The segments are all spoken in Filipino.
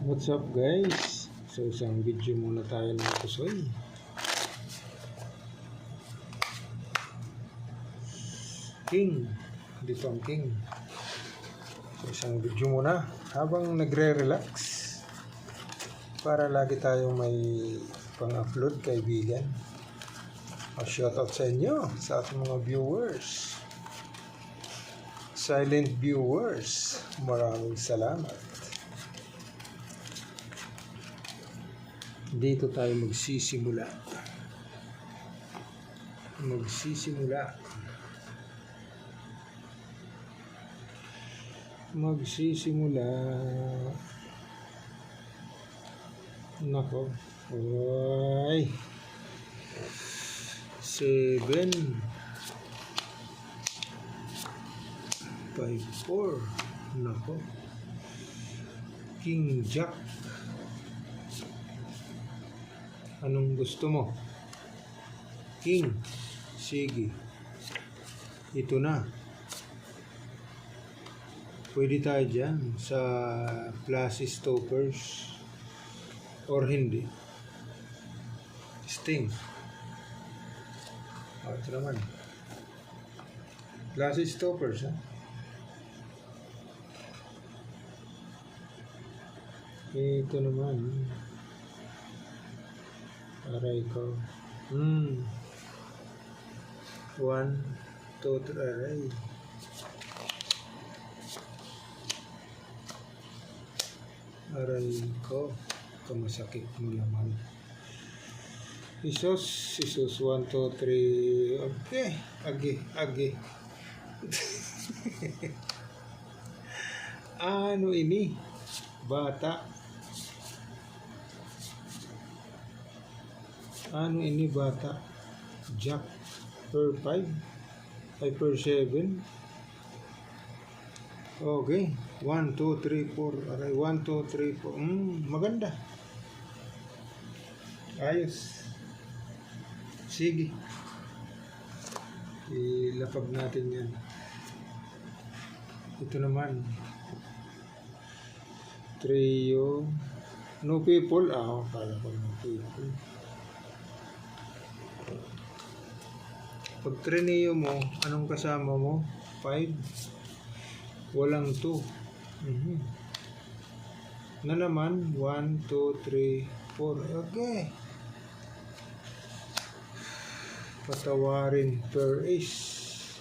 What's up guys? So isang video muna tayo ng pusoy. King. Dito ang king. So isang video muna habang nagre-relax para lagi tayong may pang-upload kaibigan. Shoutout sa inyo, sa ating mga viewers, silent viewers, maraming salamat. Dito tayo magsisimula. Nako. Ay. 7 5-4. Nako. King Jack. Anong gusto mo? King. Sige. Ito na. Pwede tayo dyan sa plus stoppers or hindi. Sting. Ito naman. Plus stoppers, ha? Ito naman. Aray ko. 1, 2, 3, aray. Aray ko. Kamasakit mo naman. Isos 1, 2, 3. Okay. Agi. Ano ini? Bata. Ano ini bata? Jack per 5 ay per 7. Okay, 1, 2, 3, 4. Aray, 1, 2, 3, 4. Maganda. Ayos. Sige. Ilapag natin yan. Ito naman. Trio. No people. Kala ko no people. Pag trineo mo, anong kasama mo? 5. Walang 2. Na naman, 1, 2, 3, 4. Okay. Patawarin per ace.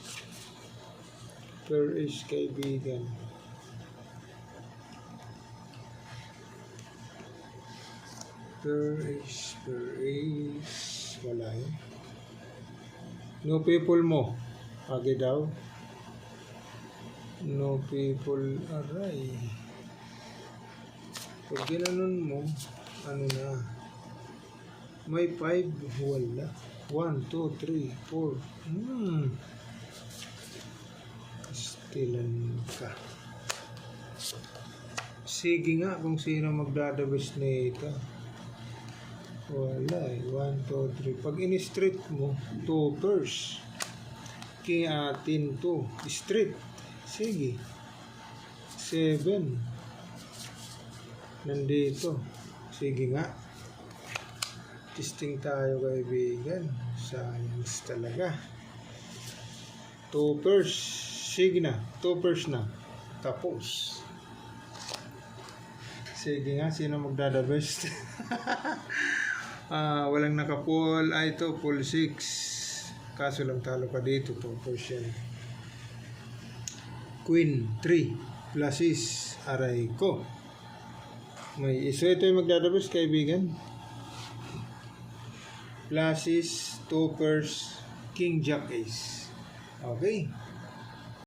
Per ace, kaibigan. Per ace. Wala yun. No people mo. Agi daw. No people. Aray. Pag ginanon mo, ano na? May 5. Wala. 1, 2, 3, 4. Stilan ka. Sige nga kung sino magdadabis nito. Wala eh. 1, 2, 3. Pag in-street mo, 2 purse. King atin 2. Street. Sige. 7. Nandito. Sige nga. Testing tayo kaibigan. Science talaga. 2 purse. Sige na. 2 purse na. Tapos. Sige nga. Sino magdadabest? Walang naka-pull. Ito, pull 6. Kaso lang talo pa dito. 2%. Queen 3. Pluses. Aray ko. May iso. Ito yung magdadabes, kaibigan. Pluses, 2 pairs, King Jack Ace. Okay.